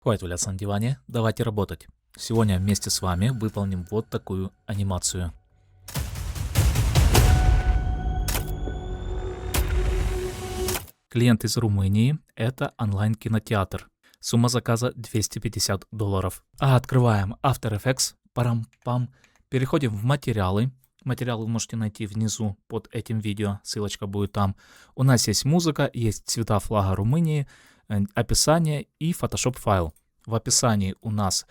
Хватит валяться на диване, давайте работать. Сегодня вместе с вами выполним вот такую анимацию. Клиент из Румынии — это онлайн-кинотеатр. Сумма заказа $250. Открываем After Effects. Парам-пам. Переходим в материалы. Материалы вы можете найти внизу под этим видео. Ссылочка будет там. У нас есть музыка, есть цвета флага Румынии, описание и Photoshop файл. В описании у нас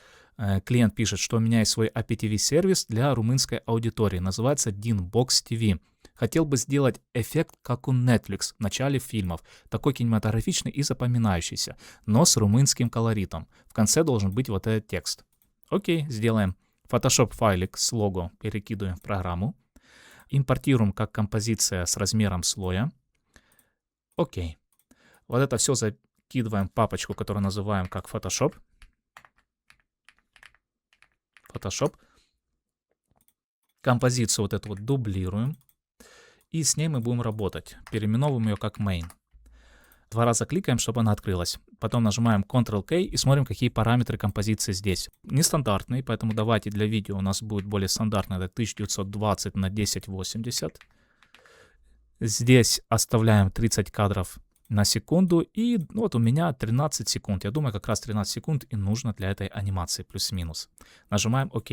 клиент пишет, что у меня есть свой IPTV-сервис для румынской аудитории. Называется Dinbox TV. Хотел бы сделать эффект, как у Netflix в начале фильмов. Такой кинематографичный и запоминающийся, но с румынским колоритом. В конце должен быть вот этот текст. Окей, сделаем. Photoshop файлик с лого перекидываем в программу. Импортируем как композиция с размером слоя. Окей. Вот это все закидываем в папочку, которую называем как Photoshop. Photoshop. Композицию вот эту вот дублируем. И с ней мы будем работать. Переименовываем ее как main. 2 раза кликаем, чтобы она открылась. Потом нажимаем Ctrl-K и смотрим, какие параметры композиции здесь. Нестандартные, поэтому давайте для видео у нас будет более стандартно. Это 1920 на 1080. Здесь оставляем 30 кадров на секунду. И вот у меня 13 секунд. Я думаю, как раз 13 секунд и нужно для этой анимации, плюс-минус. Нажимаем ОК.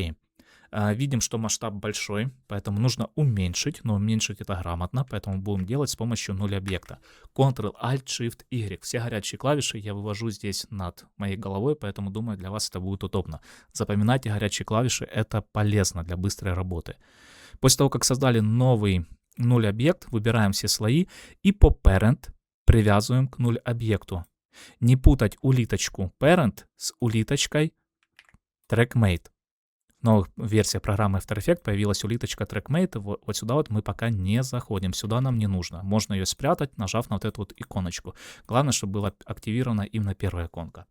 Видим, что масштаб большой, поэтому нужно уменьшить, но уменьшить это грамотно, поэтому будем делать с помощью 0 объекта. Ctrl-Alt-Shift-Y. Все горячие клавиши я вывожу здесь над моей головой, поэтому думаю, для вас это будет удобно. Запоминайте горячие клавиши, это полезно для быстрой работы. После того, как создали новый 0 объект, выбираем все слои и по Parent привязываем к 0 объекту. Не путать улиточку Parent с улиточкой TrackMate. В новых версиях программы After Effects появилась улиточка TrackMate. Вот сюда вот мы пока не заходим. Сюда нам не нужно. Можно ее спрятать, нажав на вот эту вот иконочку. Главное, чтобы была активирована именно первая иконка.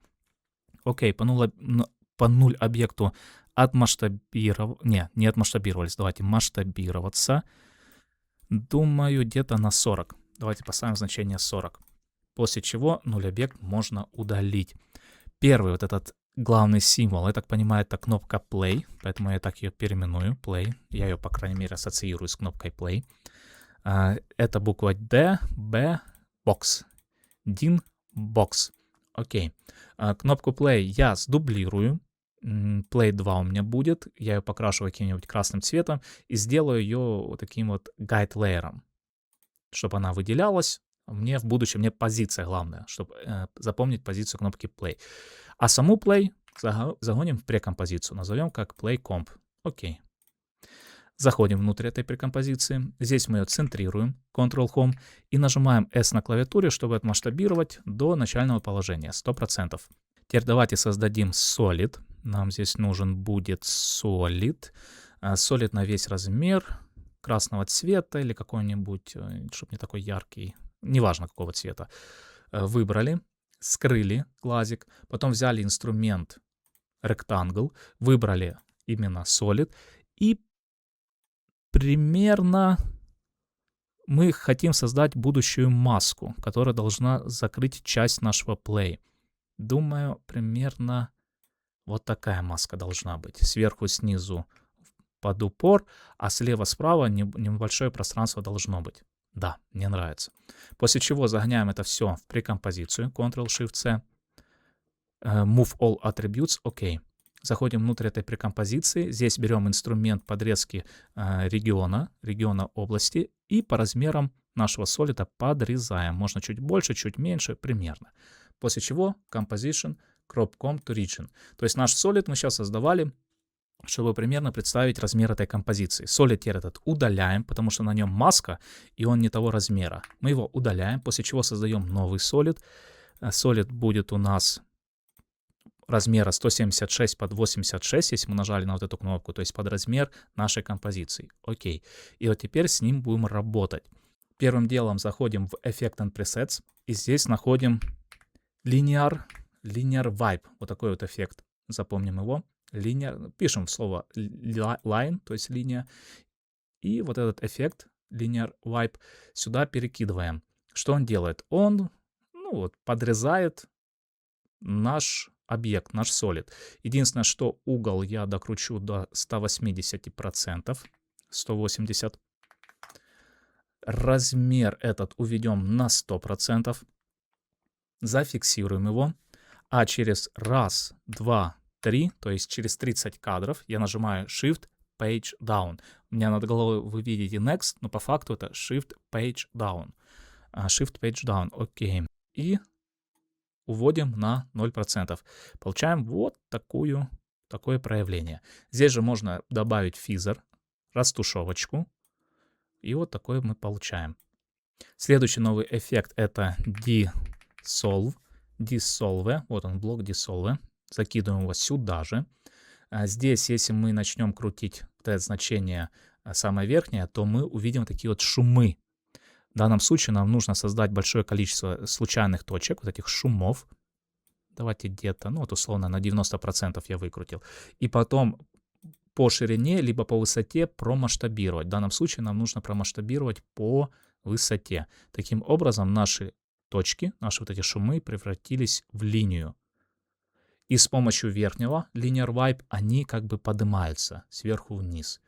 Окей, по 0 объекту отмасштабировать. Не отмасштабировались. Давайте масштабироваться. Думаю, где-то на 40. Давайте поставим значение 40. После чего 0 объект можно удалить. Первый вот этот главный символ, я так понимаю, это кнопка Play, поэтому я так ее переименую, Play. Я ее, по крайней мере, ассоциирую с кнопкой Play. Это буква D, B, Box. Din Box. Окей. Кнопку Play я сдублирую. Play 2 у меня будет. Я ее покрашу каким-нибудь красным цветом и сделаю ее вот таким вот guide layer, чтобы она выделялась. Мне в будущем, мне позиция главная, чтобы запомнить позицию кнопки Play. А саму Play загоним в прекомпозицию. Назовем как Play Comp. Окей. Заходим внутрь этой прекомпозиции. Здесь мы ее центрируем. Ctrl-Home. И нажимаем S на клавиатуре, чтобы отмасштабировать до начального положения. 100%. Теперь давайте создадим Solid. Нам здесь нужен будет Solid. Solid на весь размер. Красного цвета или какой-нибудь, чтобы не такой яркий. Неважно какого цвета. Выбрали. Скрыли глазик, потом взяли инструмент Rectangle, выбрали именно Solid, и примерно мы хотим создать будущую маску, которая должна закрыть часть нашего Play. Думаю, примерно вот такая маска должна быть. Сверху, снизу под упор, а слева-справа небольшое пространство должно быть. Да, мне нравится. После чего загоняем это все в прекомпозицию. Ctrl-Shift-C. Move All Attributes. Окей. Заходим внутрь этой прекомпозиции. Здесь берем инструмент подрезки региона области. И по размерам нашего солида подрезаем. Можно чуть больше, чуть меньше, примерно. После чего Composition, Crop Comp to Region. То есть наш солид мы сейчас создавали, чтобы примерно представить размер этой композиции. Solid теперь этот удаляем, потому что на нем маска, и он не того размера. Мы его удаляем, после чего создаем новый Solid. Solid будет у нас размера 176 под 86, если мы нажали на вот эту кнопку, то есть под размер нашей композиции. Окей. И вот теперь с ним будем работать. Первым делом заходим в Effect and Presets, и здесь находим Linear Vibe. Вот такой вот эффект. Запомним его. Linear, пишем слово line, то есть линия, и вот этот эффект Linear Vibe сюда перекидываем. Что он делает? Он подрезает наш объект, наш solid. Единственное, что угол я докручу до 180%. 180. Размер этот уведем на 100%. Зафиксируем его. А через раз, два, три, то есть через 30 кадров я нажимаю Shift Page Down. У меня над головой вы видите Next, но по факту это Shift Page Down. Shift Page Down, окей. И уводим на 0%. Получаем вот такое проявление. Здесь же можно добавить физер, растушевочку. И вот такое мы получаем. Следующий новый эффект это Dissolve. Dissolve. Вот он, блок Dissolve. Закидываем его сюда же. Здесь, если мы начнем крутить вот это значение самое верхнее, то мы увидим такие вот шумы. В данном случае нам нужно создать большое количество случайных точек, вот этих шумов. Давайте где-то, ну вот условно на 90% я выкрутил. И потом по ширине, либо по высоте промасштабировать. В данном случае нам нужно промасштабировать по высоте. Таким образом наши точки, наши вот эти шумы превратились в линию. И с помощью верхнего Linear Wipe они как бы поднимаются сверху вниз.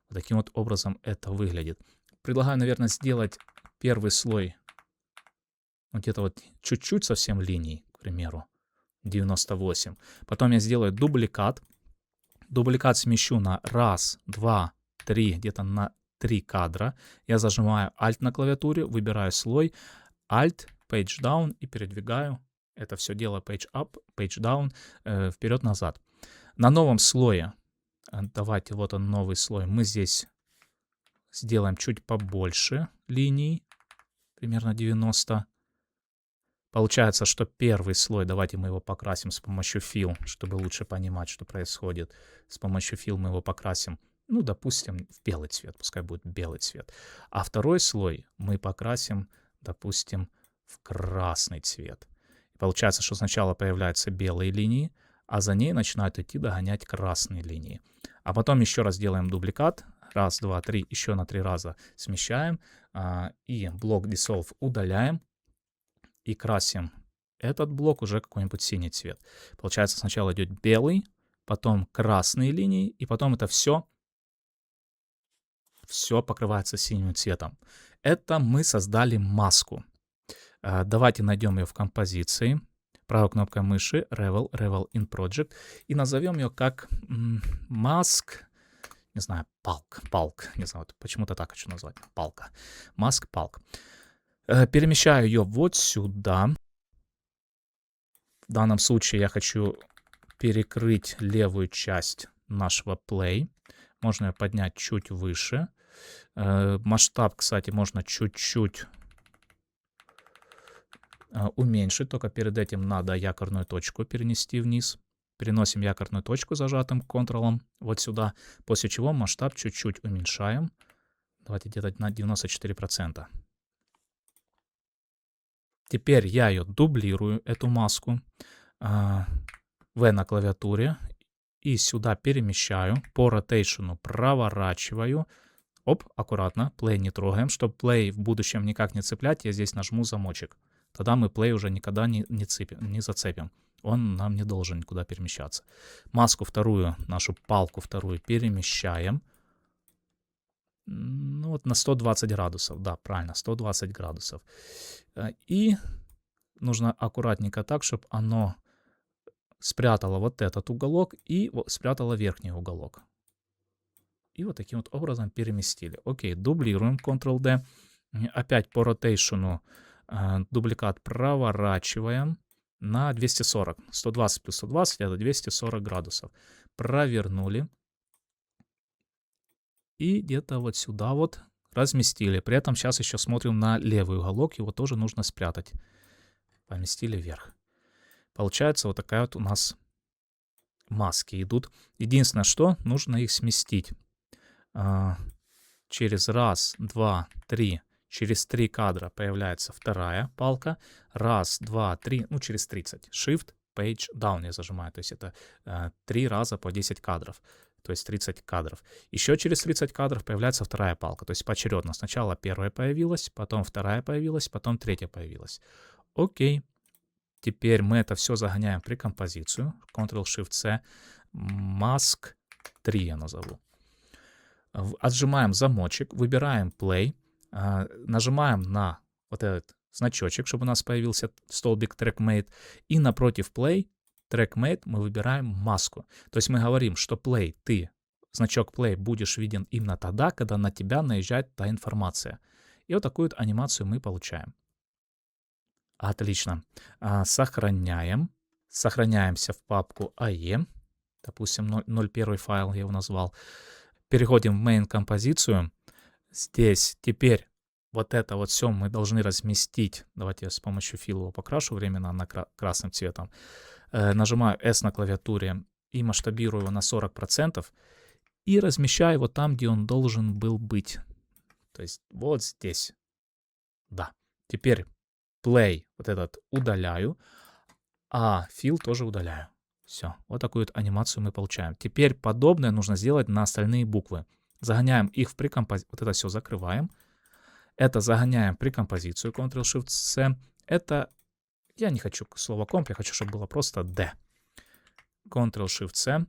Вот таким вот образом это выглядит. Предлагаю, наверное, сделать первый слой где-то вот чуть-чуть совсем линий, к примеру, 98. Потом я сделаю дубликат. Дубликат смещу на 1, 2, 3, где-то на 3 кадра. Я зажимаю Alt на клавиатуре, выбираю слой, Alt, Page Down и передвигаю. Это все дело Page Up, Page Down, вперед-назад. На новом слое, давайте вот он новый слой, мы здесь сделаем чуть побольше линий, примерно 90. Получается, что первый слой, давайте мы его покрасим с помощью Fill, чтобы лучше понимать, что происходит. С помощью Fill мы его покрасим, ну, допустим, в белый цвет, пускай будет белый цвет. А второй слой мы покрасим, допустим, в красный цвет. И получается, что сначала появляются белые линии, а за ней начинают идти догонять красные линии. А потом еще раз делаем дубликат. 1, 2, 3, еще на 3 раза смещаем. И блок Dissolve удаляем. И красим этот блок уже какой-нибудь синий цвет. Получается, сначала идет белый, потом красные линии, и потом это все покрывается синим цветом. Это мы создали маску. Давайте найдем ее в композиции. Правой кнопкой мыши Revel, Revel in Project. И назовем ее как Mask, не знаю, Palk. Не знаю, почему-то так хочу назвать. Палка. Mask Palk. Перемещаю ее вот сюда. В данном случае я хочу перекрыть левую часть нашего play. Можно ее поднять чуть выше. Масштаб, кстати, можно чуть-чуть уменьшить. Только перед этим надо якорную точку перенести вниз. Переносим якорную точку зажатым Ctrl вот сюда. После чего масштаб чуть-чуть уменьшаем. Давайте где-то на 94%. Теперь я ее дублирую, эту маску, V на клавиатуре, и сюда перемещаю, по ротейшену проворачиваю. Оп, аккуратно, play не трогаем. Чтобы play в будущем никак не цеплять, я здесь нажму замочек. Тогда мы play уже никогда не зацепим. Он нам не должен никуда перемещаться. Маску вторую, нашу палку вторую перемещаем. Ну вот на 120 градусов, да, правильно, 120 градусов. И нужно аккуратненько так, чтобы оно спрятало вот этот уголок и спрятало верхний уголок. И вот таким вот образом переместили. Окей, дублируем, Ctrl-D. Опять по ротейшену дубликат проворачиваем на 240. 120 плюс 120 это 240 градусов. Провернули. И где-то вот сюда вот разместили. При этом сейчас еще смотрим на левый уголок. Его тоже нужно спрятать. Поместили вверх. Получается вот такая вот у нас маски идут. Единственное, что нужно их сместить. Через 1, 2, 3. Через 3 кадра появляется вторая палка. 1, 2, 3. Ну, через 30. Shift, Page, Down я зажимаю. То есть это 3 раза по 10 кадров. То есть 30 кадров. Еще через 30 кадров появляется вторая палка. То есть поочередно. Сначала первая появилась, потом вторая появилась, потом третья появилась. Окей. Теперь мы это все загоняем при композицию. Ctrl-Shift-C. Mask 3 я назову. Отжимаем замочек, выбираем Play. Нажимаем на вот этот значочек, чтобы у нас появился столбик TrackMate. И напротив Play, TrackMate мы выбираем маску. То есть мы говорим, что Play, значок Play будешь виден именно тогда, когда на тебя наезжает та информация. И вот такую вот анимацию мы получаем. Отлично. Сохраняем. Сохраняемся в папку AE. Допустим, 0.1 файл я его назвал. Переходим в main композицию. Здесь теперь вот это вот все мы должны разместить. Давайте я с помощью фила его покрашу временно на красным цветом. Нажимаю S на клавиатуре и масштабирую его на 40%. И размещаю его там, где он должен был быть. То есть вот здесь. Да. Теперь Play вот этот удаляю, а fill тоже удаляю. Все, вот такую вот анимацию мы получаем. Теперь подобное нужно сделать на остальные буквы. Загоняем их в прекомпозицию. Вот это все закрываем. Это загоняем прекомпозицию. Ctrl-Shift-C. Это, я не хочу слово комп, я хочу, чтобы было просто D. Ctrl-Shift-C.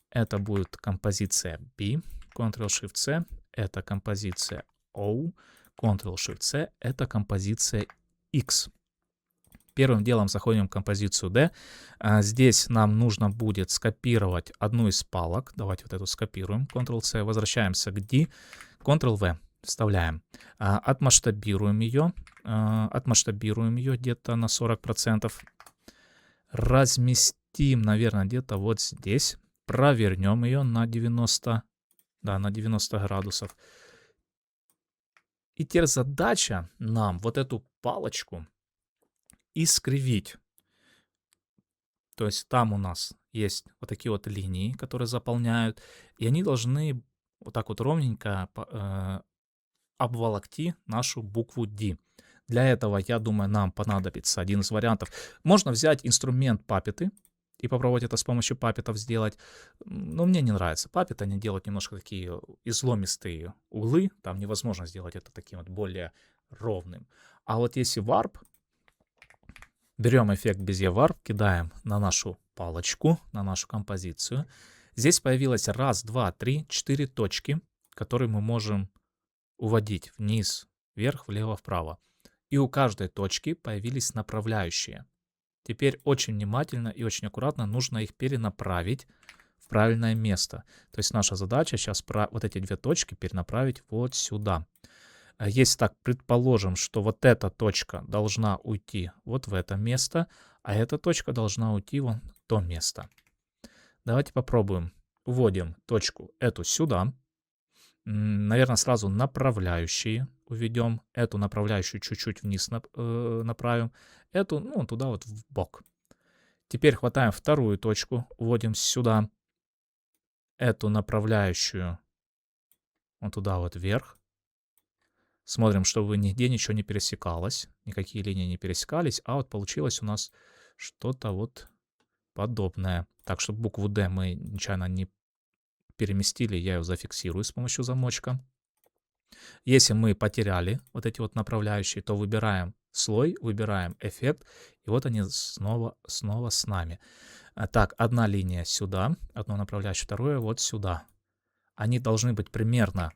Это будет композиция B. Ctrl-Shift-C. Это композиция O. Ctrl-Shift-C. Это композиция X. Первым делом заходим в композицию D. Здесь нам нужно будет скопировать одну из палок. Давайте вот эту скопируем. Ctrl-C. Возвращаемся к D. Ctrl-V. Вставляем. Отмасштабируем ее. Отмасштабируем ее где-то на 40%. Разместим, наверное, где-то вот здесь. Провернем ее на 90, да, на 90 градусов. И теперь задача нам вот эту палочку искривить. То есть там у нас есть вот такие вот линии, которые заполняют, и они должны вот так вот ровненько обволокти нашу букву D. Для этого, я думаю, нам понадобится один из вариантов. Можно взять инструмент папеты и попробовать это с помощью папетов сделать. Но мне не нравится папет, они делают немножко такие изломистые углы, там невозможно сделать это таким вот более ровным. А вот если Warp, берем эффект Bezier Warp, кидаем на нашу палочку, на нашу композицию. Здесь появилось 1, 2, 3, 4 точки, которые мы можем уводить вниз, вверх, влево, вправо. И у каждой точки появились направляющие. Теперь очень внимательно и очень аккуратно нужно их перенаправить в правильное место. То есть наша задача сейчас вот эти две точки перенаправить вот сюда. Если так предположим, что вот эта точка должна уйти вот в это место, а эта точка должна уйти вон в то место. Давайте попробуем. Вводим точку эту сюда. Наверное, сразу направляющие уведем. Эту направляющую чуть-чуть вниз направим. Эту, ну, туда вот в бок. Теперь хватаем вторую точку, вводим сюда. Эту направляющую вот туда вот вверх. Смотрим, чтобы нигде ничего не пересекалось. Никакие линии не пересекались. А вот получилось у нас что-то вот подобное. Так, чтобы букву D мы нечаянно не переместили, я ее зафиксирую с помощью замочка. Если мы потеряли вот эти вот направляющие, то выбираем слой, выбираем эффект, и вот они снова с нами. Так, одна линия сюда, одно направляющее, второе вот сюда. Они должны быть примерно,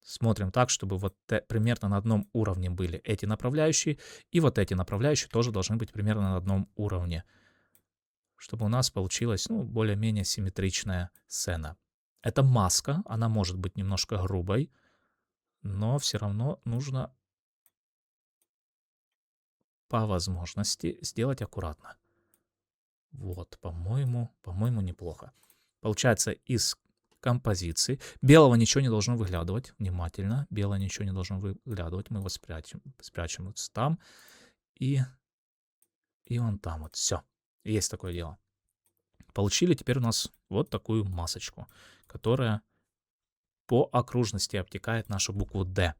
смотрим так, чтобы вот примерно на одном уровне были эти направляющие, и вот эти направляющие тоже должны быть примерно на одном уровне, чтобы у нас получилась, ну, более-менее симметричная сцена. Это маска, она может быть немножко грубой, но все равно нужно по возможности сделать аккуратно. Вот, по-моему, неплохо. Получается, из композиции белого ничего не должно выглядывать. Внимательно, белое ничего не должно выглядывать. Мы его спрячем вот там и вон там вот. Все, есть такое дело. Получили теперь у нас вот такую масочку, которая по окружности обтекает нашу букву D.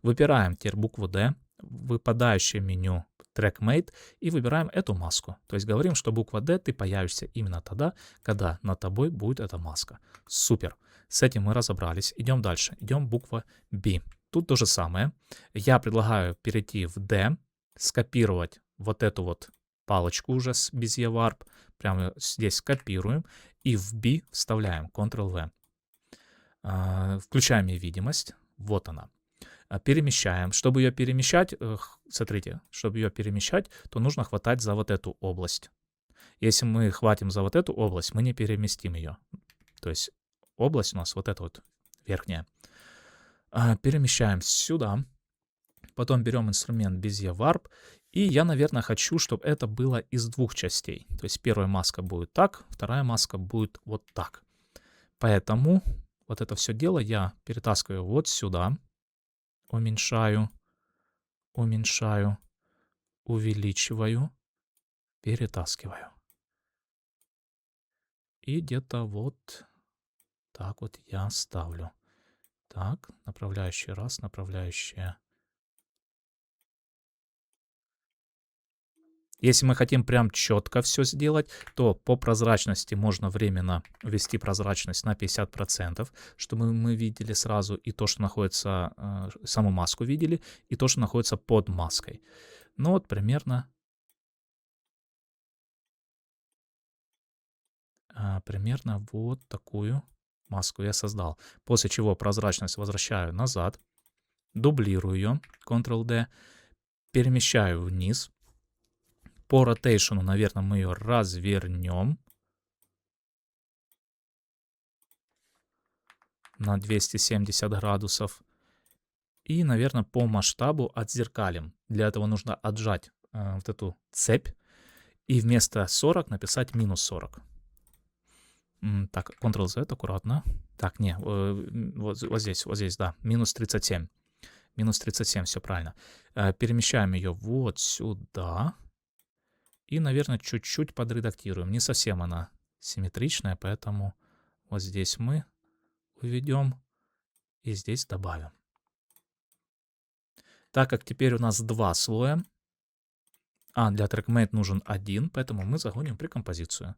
Выбираем теперь букву D, выпадающее меню TrackMate и выбираем эту маску. То есть говорим, что буква D ты появишься именно тогда, когда над тобой будет эта маска. Супер. С этим мы разобрались. Идем дальше. Идем буква B. Тут то же самое. Я предлагаю перейти в D, скопировать вот эту вот палочку уже с Bezier Warp, прямо здесь копируем и в B вставляем, Ctrl-V. Включаем ей видимость, вот она. Перемещаем. Чтобы ее перемещать, смотрите, чтобы ее перемещать, то нужно хватать за вот эту область. Если мы хватим за вот эту область, мы не переместим ее. То есть область у нас вот эта вот верхняя. Перемещаем сюда. Потом берем инструмент Bezier Warp. И я, наверное, хочу, чтобы это было из двух частей. То есть первая маска будет так, вторая маска будет вот так. Поэтому вот это все дело я перетаскиваю вот сюда. Уменьшаю, уменьшаю, увеличиваю, перетаскиваю. И где-то вот так вот я ставлю. Так, направляющая раз, направляющая. Если мы хотим прям четко все сделать, то по прозрачности можно временно ввести прозрачность на 50%, чтобы мы видели сразу и то, что находится, саму маску видели, и то, что находится под маской. Ну вот примерно вот такую маску я создал. После чего прозрачность возвращаю назад, дублирую ее, Ctrl-D, перемещаю вниз. По ротейшену, наверное, мы ее развернем на 270 градусов. И, наверное, по масштабу отзеркалим. Для этого нужно отжать вот эту цепь и вместо 40 написать минус 40. Так, Ctrl-Z, аккуратно. Так, не, вот здесь, да, минус 37. Минус 37, все правильно. Перемещаем ее вот сюда. И, наверное, чуть-чуть подредактируем. Не совсем она симметричная, поэтому вот здесь мы уведем и здесь добавим. Так как теперь у нас два слоя, для TrackMate нужен один, поэтому мы загоним прекомпозицию.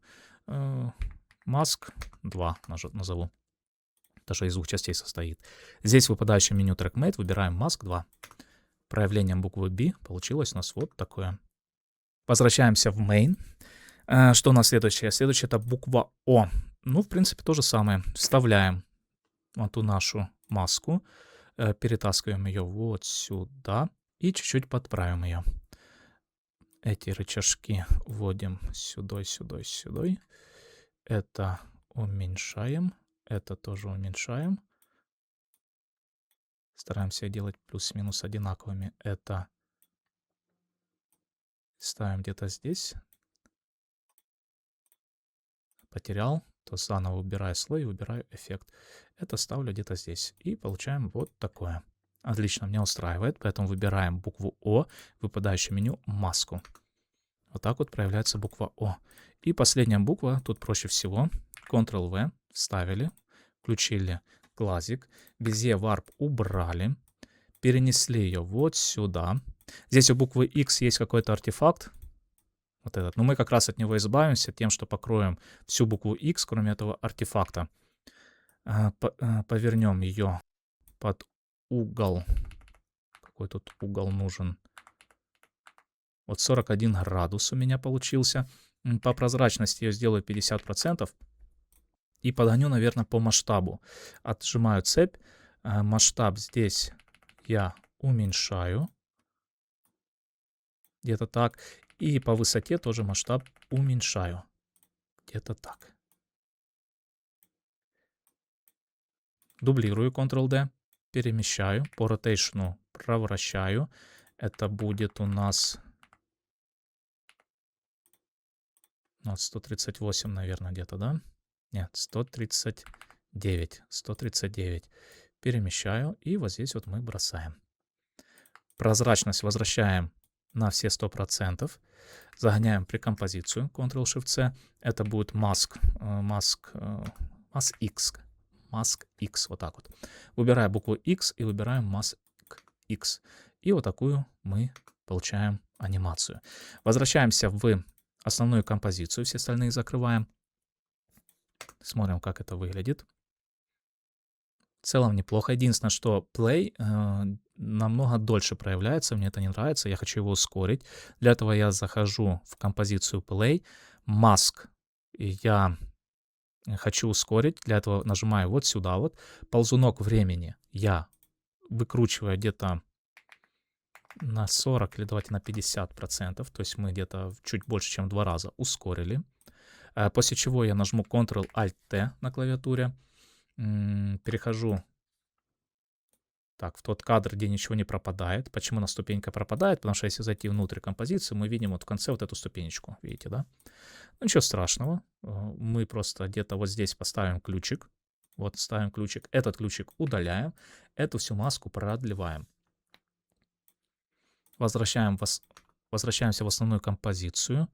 Mask 2 назову. Даже из двух частей состоит. Здесь в выпадающем меню TrackMate выбираем Mask 2. Проявлением буквы B получилось у нас вот такое. Возвращаемся в Main. Что у нас следующее? Следующее это буква О. Ну, в принципе, то же самое. Вставляем вот ту нашу маску, перетаскиваем ее вот сюда и чуть-чуть подправим ее. Эти рычажки вводим сюда, сюда, сюда. Это уменьшаем, это тоже уменьшаем. Стараемся делать плюс-минус одинаковыми. Это ставим где-то здесь. Потерял, то заново выбираю слой и выбираю эффект. Это ставлю где-то здесь. И получаем вот такое. Отлично, меня устраивает. Поэтому выбираем букву О, выпадающее меню, маску. Вот так вот проявляется буква О. И последняя буква, тут проще всего. Ctrl-V, вставили, включили глазик. Bezier Warp убрали. Перенесли ее вот сюда. Здесь у буквы X есть какой-то артефакт. Вот этот. Но мы как раз от него избавимся тем, что покроем всю букву X, кроме этого артефакта. Повернем ее под угол. Какой тут угол нужен? Вот 41 градус у меня получился. По прозрачности я сделаю 50%. И подгоню, наверное, по масштабу. Отжимаю цепь. Масштаб здесь я уменьшаю. Где-то так. И по высоте тоже масштаб уменьшаю. Где-то так. Дублирую Ctrl-D. Перемещаю. По ротейшну провращаю. Это будет у нас 138, наверное, где-то, да? Нет, 139. 139. Перемещаю. И вот здесь вот мы бросаем. Прозрачность возвращаем на все 100%. Загоняем прекомпозицию. Ctrl-Shift-C. Это будет Mask X. Mask X. Вот так вот. Выбираем букву X и выбираем Mask X. И вот такую мы получаем анимацию. Возвращаемся в основную композицию. Все остальные закрываем. Смотрим, как это выглядит. В целом неплохо. Единственное, что Play намного дольше проявляется, мне это не нравится, я хочу его ускорить. Для этого я захожу в композицию Play, Mask, и я хочу ускорить, для этого нажимаю вот сюда вот, ползунок времени я выкручиваю где-то на 40 или давайте на 50%, то есть мы где-то чуть больше, чем в 2 раза ускорили. После чего я нажму Ctrl-Alt-T на клавиатуре, перехожу так, в тот кадр, где ничего не пропадает. Почему у нас ступенька пропадает? Потому что если зайти внутрь композиции, мы видим вот в конце вот эту ступенечку, видите, да? Ну, ничего страшного, мы просто где-то вот здесь поставим ключик, вот ставим ключик, этот ключик удаляем, эту всю маску продлеваем. Возвращаемся в основную композицию.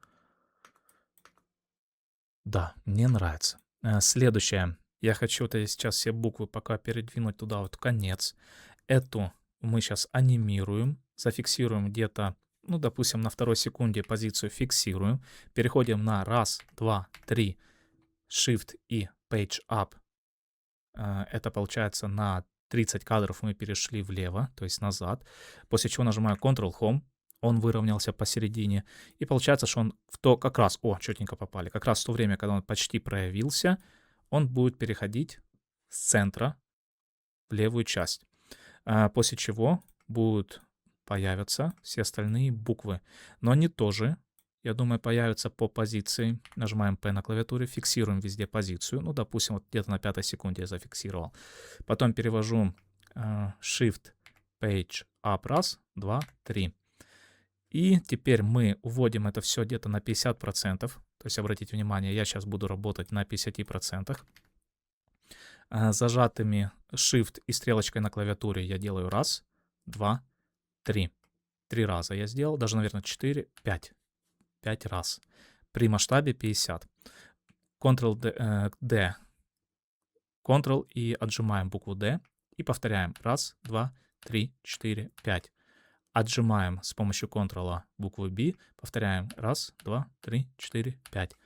Да, мне нравится. Следующее. Я хочу вот сейчас все буквы пока передвинуть туда вот в конец. Эту мы сейчас анимируем, зафиксируем где-то, ну, допустим, на 2 секунде позицию фиксируем. Переходим на 1, 2, 3, Shift и Page Up. Это получается на 30 кадров мы перешли влево, то есть назад. После чего нажимаю Ctrl-Home. Он выровнялся посередине. И получается, что он в то как раз... О, четенько попали. Как раз в то время, когда он почти проявился, он будет переходить с центра в левую часть. После чего будут появятся все остальные буквы. Но они тоже, я думаю, появятся по позиции. Нажимаем P на клавиатуре, фиксируем везде позицию. Ну, допустим, вот где-то на 5 секунде я зафиксировал. Потом перевожу Shift, Page Up, 1, 2, 3. И теперь мы уводим это все где-то на 50%. То есть, обратите внимание, я сейчас буду работать на 50%. Зажатыми Shift и стрелочкой на клавиатуре я делаю 1, 2, 3. 3 раза я сделал, даже, наверное, 4, 5. 5 раз. При масштабе 50. Ctrl-D, Ctrl и отжимаем букву D. И повторяем. 1, 2, 3, 4, 5. Отжимаем с помощью Ctrl букву B. Повторяем. 1, 2, 3, 4, 5.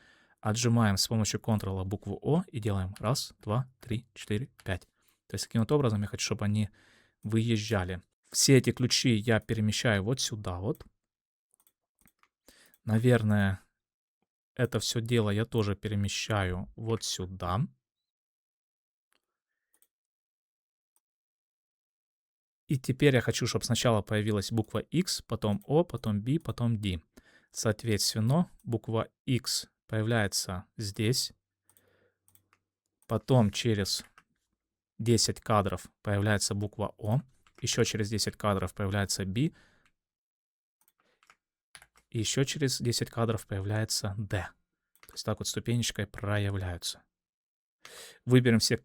Отжимаем с помощью Ctrl букву О и делаем 1, 2, 3, 4, 5. То есть таким вот образом я хочу, чтобы они выезжали. Все эти ключи я перемещаю вот сюда вот. Наверное, это все дело я тоже перемещаю вот сюда. И теперь я хочу, чтобы сначала появилась буква X, потом O, потом B, потом D. Соответственно, буква X появляется здесь. Потом через 10 кадров появляется буква О. Еще через 10 кадров появляется B. И еще через 10 кадров появляется D. То есть так вот ступенечкой проявляются. Выберем все,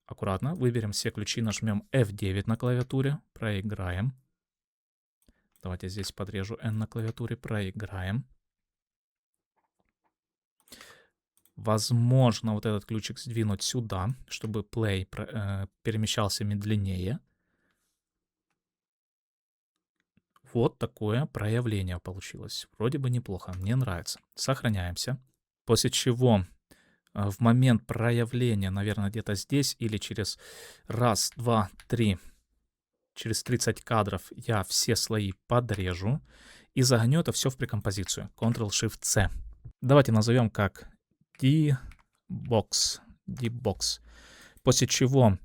аккуратно, выберем все ключи, нажмем F9 на клавиатуре, проиграем. Давайте здесь подрежу N на клавиатуре, проиграем. Возможно, вот этот ключик сдвинуть сюда, чтобы play перемещался медленнее. Вот такое проявление получилось. Вроде бы неплохо, мне нравится. Сохраняемся. После чего в момент проявления, наверное, где-то здесь или через 1, 2, 3, через 30 кадров я все слои подрежу и загоню это все в прекомпозицию. Ctrl-Shift-C. Давайте назовем как D-Box. После чего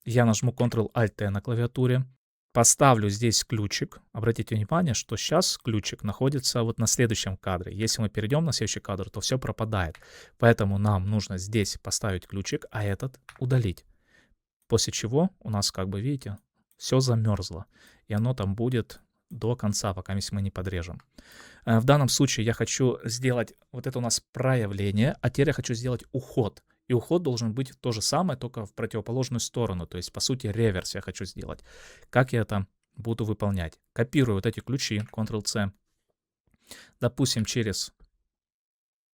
я нажму Ctrl-Alt-T на клавиатуре. Поставлю здесь ключик. Обратите внимание, что сейчас ключик находится вот на следующем кадре. Если мы перейдем на следующий кадр, то все пропадает. Поэтому нам нужно здесь поставить ключик, а этот удалить. После чего у нас, как бы видите, все замерзло. И оно там будет до конца, пока мы не подрежем. В данном случае я хочу сделать вот это у нас проявление, а теперь я хочу сделать уход. И уход должен быть то же самое, только в противоположную сторону. То есть, по сути, реверс я хочу сделать. Как я это буду выполнять? Копирую вот эти ключи, Ctrl-C. Допустим, через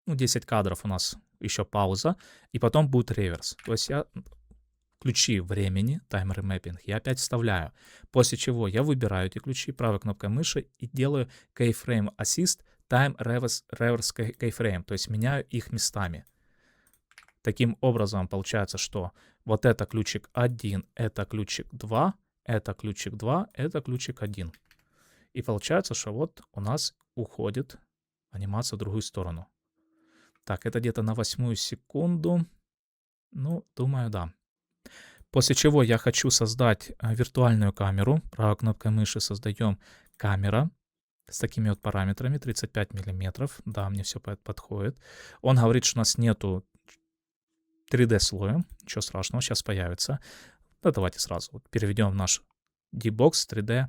10 кадров у нас еще пауза, и потом будет реверс. То есть я ключи времени, таймер mapping, я опять вставляю. После чего я выбираю эти ключи правой кнопкой мыши и делаю Keyframe Assist Time Reverse Keyframe. То есть меняю их местами. Таким образом, получается, что вот это ключик 1, это ключик 2, это ключик 2, это ключик 1. И получается, что вот у нас уходит анимация в другую сторону. Так, это где-то на 8 секунду. Ну, думаю, да. После чего я хочу создать виртуальную камеру. Правой кнопкой мыши создаем камера с такими вот параметрами, 35 миллиметров. Да, мне все подходит. Он говорит, что у нас нету 3D слоя. Ничего страшного, сейчас появится. Да, давайте сразу вот переведем в наш D-Box 3D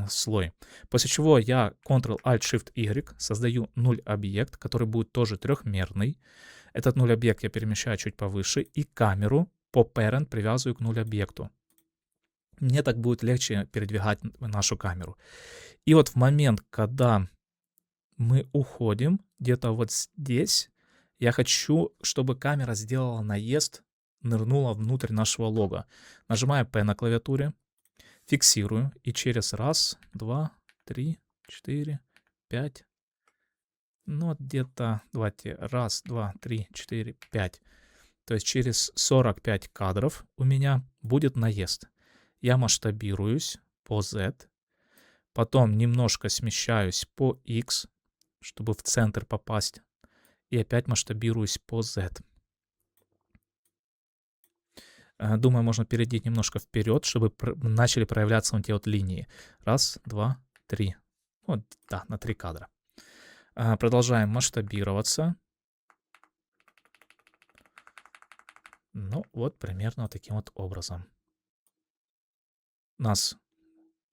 слой. После чего я Ctrl-Alt-Shift-Y создаю 0 объект, который будет тоже трехмерный. Этот 0 объект я перемещаю чуть повыше и камеру по parent привязываю к 0 объекту. Мне так будет легче передвигать нашу камеру. И вот в момент, когда мы уходим, где-то вот здесь, я хочу, чтобы камера сделала наезд, нырнула внутрь нашего лога. Нажимаю P на клавиатуре, фиксирую и через 1, 2, 3, 4, 5. Ну, вот где-то, давайте, 1, 2, 3, 4, 5. То есть через 45 кадров у меня будет наезд. Я масштабируюсь по Z, потом немножко смещаюсь по X, чтобы в центр попасть, и опять масштабируюсь по Z. Думаю, можно перейти немножко вперед, чтобы начали проявляться вот эти вот линии. 1, 2, 3. Вот, да, на 3 кадра. Продолжаем масштабироваться. Ну, вот примерно вот таким вот образом. У нас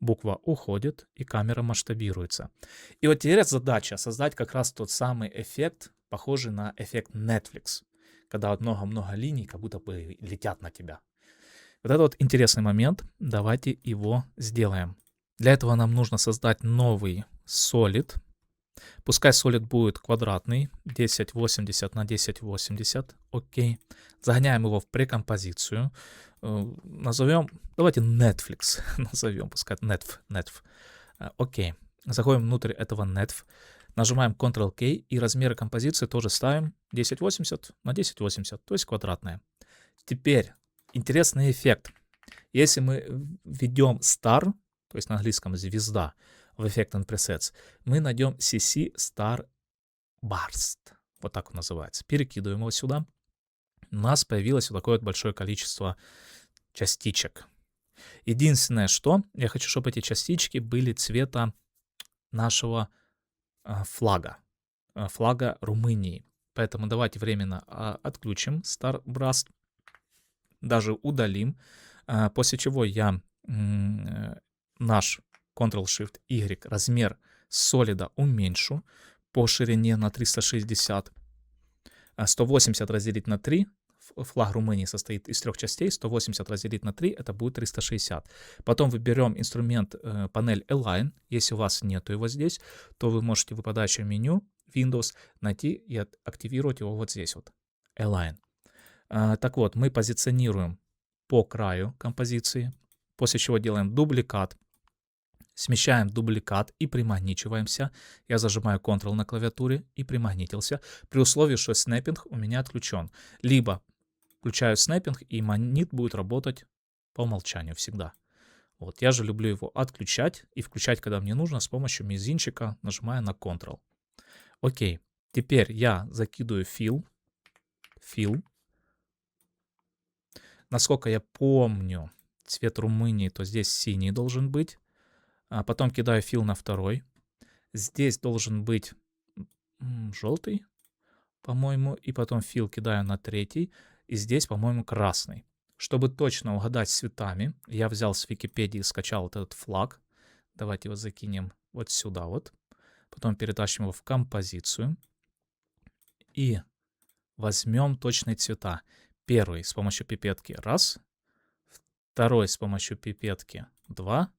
буква уходит, и камера масштабируется. И вот теперь задача создать как раз тот самый эффект, похожий на эффект Netflix, когда вот много-много линий как будто бы летят на тебя. Вот это вот интересный момент. Давайте его сделаем. Для этого нам нужно создать новый Solid. Пускай Solid будет квадратный, 1080 на 1080. Окей. Загоняем его в прекомпозицию. Назовем, давайте Netflix назовем, пускай Netf. Окей. Заходим внутрь этого Netf. Нажимаем Ctrl-K и размеры композиции тоже ставим 1080 на 1080, то есть квадратные. Теперь интересный эффект. Если мы введем Star, то есть на английском звезда, в Effect and Presets, мы найдем CC Star Burst. Вот так он называется. Перекидываем его сюда. У нас появилось вот такое вот большое количество частичек. Единственное, что я хочу, чтобы эти частички были цвета нашего флага. Флага Румынии. Поэтому давайте временно отключим Star Burst. Даже удалим. После чего я наш Ctrl-Shift-Y размер солида уменьшу по ширине на 360. 180 разделить на 3. Флаг Румынии состоит из 3 частей. 180 разделить на 3, это будет 360. Потом выберем инструмент панель Align. Если у вас нету его здесь, то вы можете в выпадающем меню Windows найти и активировать его вот здесь вот. Align. Так вот, мы позиционируем по краю композиции, после чего делаем дубликат. Смещаем дубликат и примагничиваемся. Я зажимаю Ctrl на клавиатуре и примагнитился, при условии, что снэппинг у меня отключен. Либо включаю снэппинг, и магнит будет работать по умолчанию всегда. Вот, я же люблю его отключать и включать, когда мне нужно, с помощью мизинчика, нажимая на Ctrl. Окей, теперь я закидываю fill. Насколько я помню, цвет Румынии, то здесь синий должен быть. Потом кидаю fill на второй. Здесь должен быть желтый, по-моему. И потом fill кидаю на третий. И здесь, по-моему, красный. Чтобы точно угадать с цветами, я взял с Википедии, скачал вот этот флаг. Давайте его закинем вот сюда вот. Потом перетащим его в композицию. И возьмем точные цвета. Первый с помощью пипетки 1. Второй с помощью пипетки 2.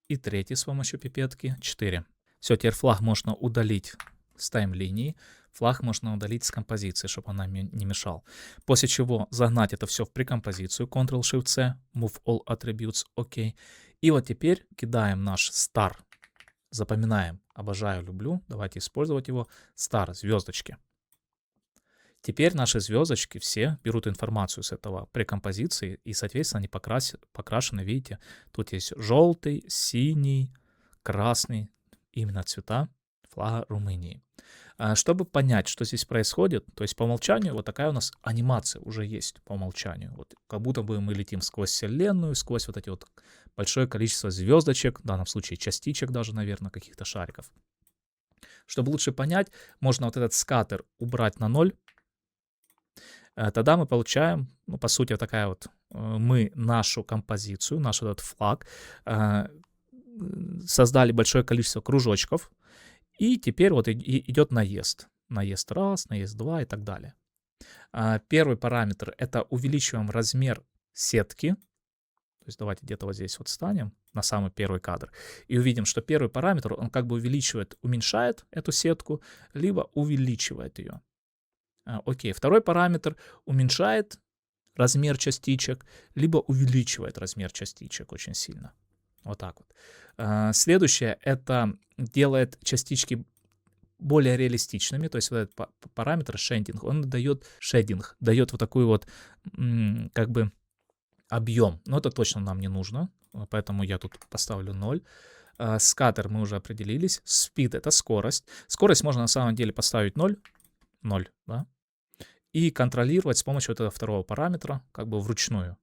И третий с помощью пипетки 4. Все, теперь флаг можно удалить с тайм-линии. Флаг можно удалить с композиции, чтобы он нам не мешал. После чего загнать это все в прекомпозицию. Ctrl-Shift-C, Move All Attributes, ОК. И вот теперь кидаем наш Star. Запоминаем. Обожаю, люблю. Давайте использовать его. Star, звездочки. Теперь наши звездочки все берут информацию с этого прекомпозиции, и, соответственно, они покрашены, видите, тут есть желтый, синий, красный, именно цвета флага Румынии. Чтобы понять, что здесь происходит, то есть по умолчанию вот такая у нас анимация уже есть по умолчанию. Вот как будто бы мы летим сквозь Вселенную, сквозь вот эти вот большое количество звездочек, в данном случае частичек даже, наверное, каких-то шариков. Чтобы лучше понять, можно вот этот скаттер убрать на 0. Тогда мы получаем, ну, по сути, вот такая вот, мы нашу композицию, наш этот флаг, создали большое количество кружочков, и теперь вот идет наезд. Наезд раз, наезд два и так далее. Первый параметр — это увеличиваем размер сетки. То есть давайте где-то вот здесь вот станем, на самый первый кадр, и увидим, что первый параметр, он как бы увеличивает, уменьшает эту сетку, либо увеличивает ее. Окей, второй параметр уменьшает размер частичек, либо увеличивает размер частичек очень сильно. Вот так вот. Следующее — это делает частички более реалистичными, то есть вот этот параметр шейдинг, он дает шейдинг, дает вот такой вот как бы объем, но это точно нам не нужно, поэтому я тут поставлю 0. Скаттер мы уже определились, speed — это скорость. Скорость можно на самом деле поставить 0, да, и контролировать с помощью вот этого второго параметра как бы вручную.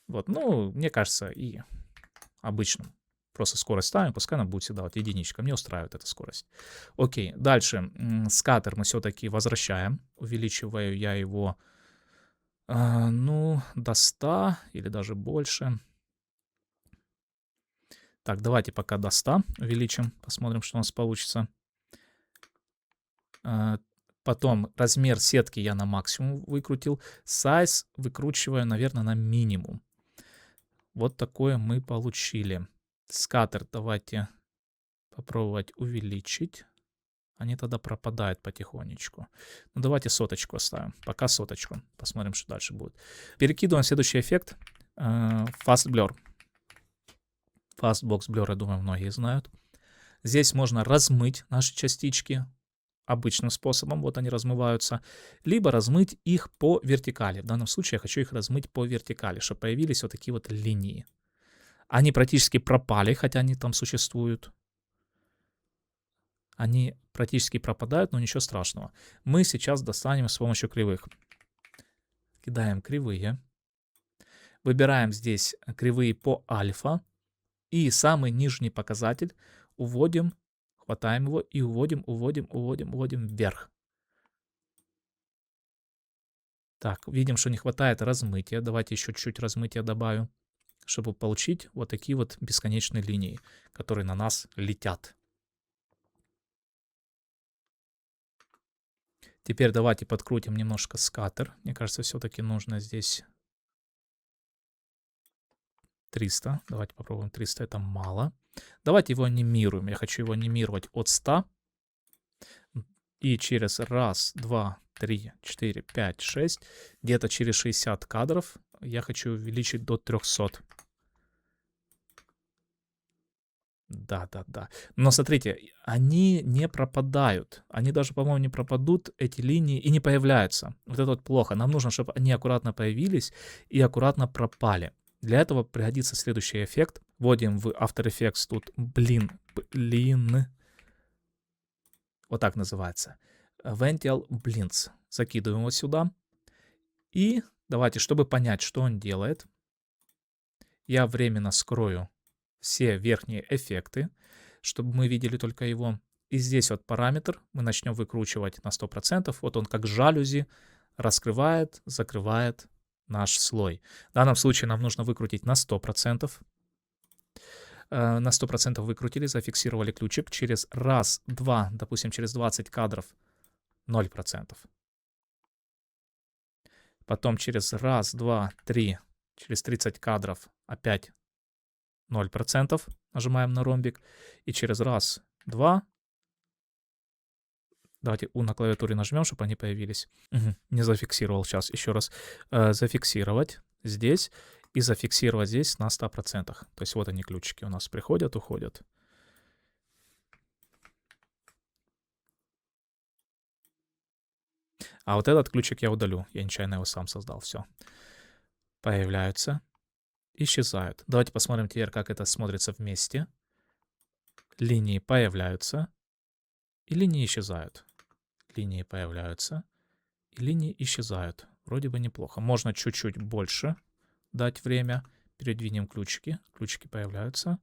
Вот, ну, мне кажется, и обычным. Просто скорость ставим, пускай она будет всегда вот единичка. Мне устраивает эта скорость. Окей, дальше. Скаттер мы все-таки возвращаем. Увеличиваю я его, ну, до 100 или даже больше. Так, давайте пока до 100 увеличим. Посмотрим, что у нас получится. Потом размер сетки я на максимум выкрутил. Size выкручиваю, наверное, на минимум. Вот такое мы получили. Скаттер давайте попробовать увеличить. Они тогда пропадают потихонечку. Ну, давайте соточку оставим. Пока соточку. Посмотрим, что дальше будет. Перекидываем следующий эффект. Fast Blur. Fast Box Blur, я думаю, многие знают. Здесь можно размыть наши частички обычным способом, вот они размываются, либо размыть их по вертикали. В данном случае я хочу их размыть по вертикали, чтобы появились вот такие вот линии. Они практически пропали, хотя они там существуют. Они практически пропадают, но ничего страшного. Мы сейчас достанем с помощью кривых. Кидаем кривые. Выбираем здесь кривые по альфа. И самый нижний показатель уводим, хватаем его и уводим вверх. Так, видим, что не хватает размытия. Давайте еще чуть-чуть размытия добавим, чтобы получить вот такие вот бесконечные линии, которые на нас летят. Теперь давайте подкрутим немножко скаттер. Мне кажется, все-таки нужно здесь 300. Давайте попробуем 300, это мало. Давайте его анимируем. Я хочу его анимировать от 100. И через 1, 2, 3, 4, 5, 6, где-то через 60 кадров я хочу увеличить до 300. Да. Но смотрите, они не пропадают. Они даже, по-моему, не пропадут, эти линии, и не появляются. Вот это вот плохо. Нам нужно, чтобы они аккуратно появились и аккуратно пропали. Для этого пригодится следующий эффект. Вводим в After Effects тут блин. Вот так называется. Vential Blinds. Закидываем его сюда. И давайте, чтобы понять, что он делает, я временно скрою все верхние эффекты, чтобы мы видели только его. И здесь вот параметр мы начнем выкручивать на 100%. Вот он как жалюзи раскрывает, закрывает наш слой. В данном случае нам нужно выкрутить на 100%. На 100% выкрутили, зафиксировали ключик. Через 1, 2, допустим, через 20 кадров 0%. Потом через 1, 2, 3, через 30 кадров опять 0%. Нажимаем на ромбик. И через 1, 2. Давайте на клавиатуре нажмем, чтобы они появились. Не зафиксировал. Сейчас еще раз. Зафиксировать здесь и зафиксировать здесь на 100%. То есть вот они ключики у нас приходят, уходят. А вот этот ключик я удалю. Я нечаянно его сам создал. Все. Появляются. Исчезают. Давайте посмотрим теперь, как это смотрится вместе. Линии появляются. И линии исчезают. Линии появляются. И линии исчезают. Вроде бы неплохо. Можно чуть-чуть больше дать время. Передвинем ключики. Ключики появляются.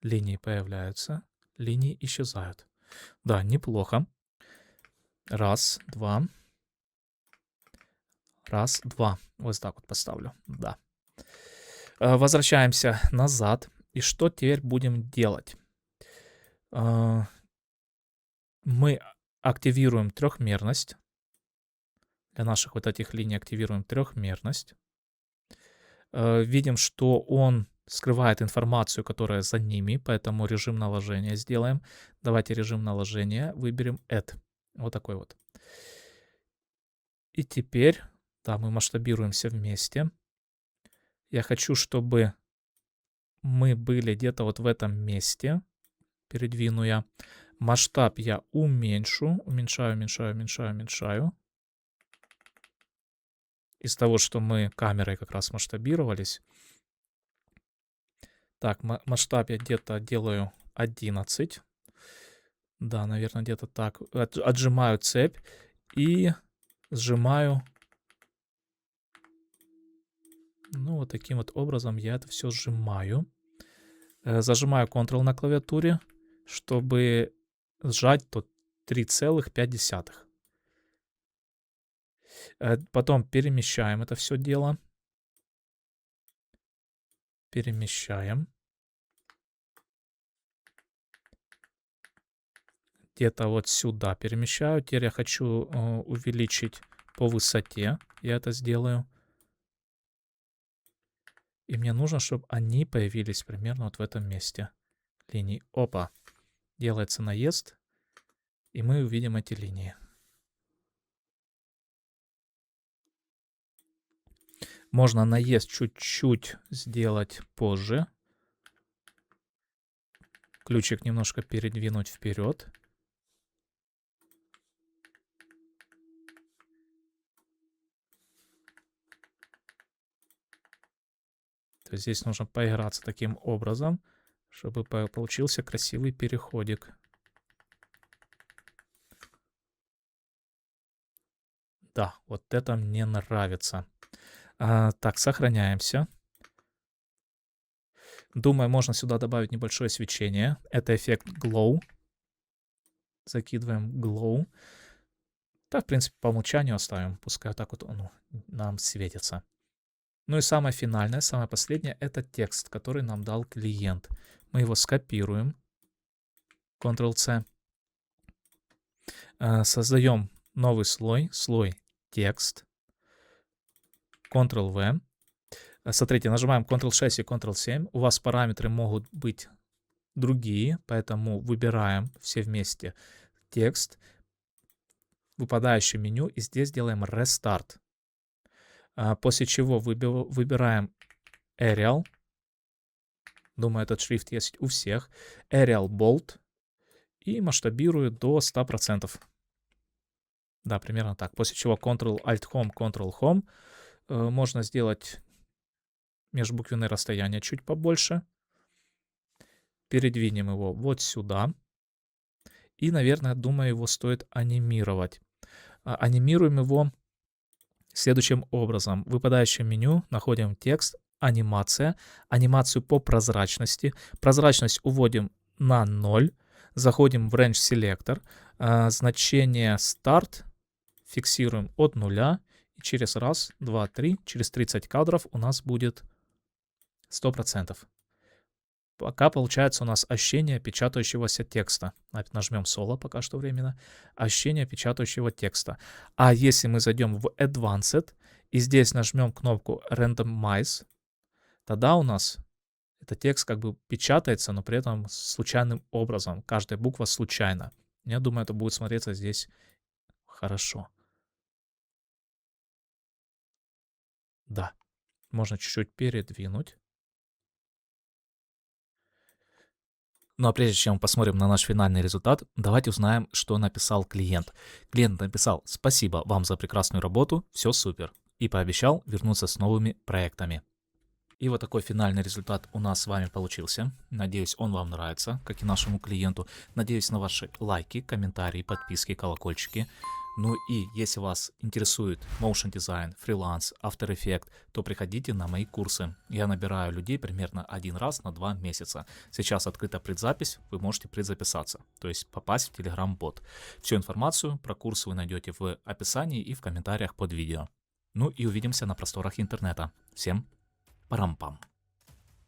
Линии появляются. Линии исчезают. Да, неплохо. Раз, два. Раз, два. Вот так вот поставлю. Да. Возвращаемся назад. И что теперь будем делать? Мы активируем трехмерность. Для наших вот этих линий активируем трехмерность. Видим, что он скрывает информацию, которая за ними, поэтому режим наложения сделаем. Давайте режим наложения выберем Add. Вот такой вот. И теперь, да, мы масштабируемся вместе. Я хочу, чтобы мы были где-то вот в этом месте. Передвину я. Масштаб я уменьшу. Уменьшаю, уменьшаю, уменьшаю, уменьшаю. Из того, что мы камерой как раз масштабировались. Так, масштаб я где-то делаю 11. Да, наверное, где-то так. Отжимаю цепь и сжимаю. Ну, вот таким вот образом я это все сжимаю. Зажимаю Ctrl на клавиатуре, чтобы сжать тут 3,5. Потом перемещаем это все дело. Перемещаем. Где-то вот сюда перемещаю. Теперь я хочу увеличить по высоте. Я это сделаю. И мне нужно, чтобы они появились примерно вот в этом месте. Линий. Опа. Делается наезд. И мы увидим эти линии. Можно наезд чуть-чуть сделать позже. Ключик немножко передвинуть вперед. То есть здесь нужно поиграться таким образом, чтобы получился красивый переходик. Да, вот это мне нравится. Так, сохраняемся. Думаю, можно сюда добавить небольшое свечение. Это эффект Glow. Закидываем Glow. Да, в принципе, по умолчанию оставим. Пускай так вот он нам светится. Ну и самое финальное, самое последнее, это текст, который нам дал клиент. Мы его скопируем. Ctrl-C. Создаем новый слой. Слой текст. Ctrl-V. Смотрите, нажимаем Ctrl-6 и Ctrl-7. У вас параметры могут быть другие, поэтому выбираем все вместе текст. Выпадающее меню. И здесь делаем Restart. После чего выбираем Arial. Думаю, этот шрифт есть у всех. Arial Bold. И масштабирую до 100%. Да, примерно так. После чего Ctrl-Alt-Home, Ctrl-Home. Можно сделать межбуквенное расстояние чуть побольше. Передвинем его вот сюда. И, наверное, думаю, его стоит анимировать. Анимируем его следующим образом. В выпадающем меню находим текст, анимация, анимацию по прозрачности. Прозрачность уводим на 0. Заходим в Range Selector. Значение Start фиксируем от 0. И через раз, два, три, через 30 кадров у нас будет 100%. Пока получается у нас ощущение печатающегося текста. Нажмем соло пока что временно. Ощущение печатающего текста. А если мы зайдем в Advanced и здесь нажмем кнопку Randomize, тогда у нас этот текст как бы печатается, но при этом случайным образом. Каждая буква случайно. Я думаю, это будет смотреться здесь хорошо. Да. Можно чуть-чуть передвинуть. Ну а прежде чем посмотрим на наш финальный результат, давайте узнаем, что написал клиент. Клиент написал: «Спасибо вам за прекрасную работу, все супер», и пообещал вернуться с новыми проектами. И вот такой финальный результат у нас с вами получился. Надеюсь, он вам нравится, как и нашему клиенту. Надеюсь на ваши лайки, комментарии, подписки, колокольчики. Ну и если вас интересует motion design, фриланс, After Effects, то приходите на мои курсы. Я набираю людей примерно один раз на 2 месяца. Сейчас открыта предзапись, вы можете предзаписаться, то есть попасть в Telegram-бот. Всю информацию про курсы вы найдете в описании и в комментариях под видео. Ну и увидимся на просторах интернета. Всем парам-пам.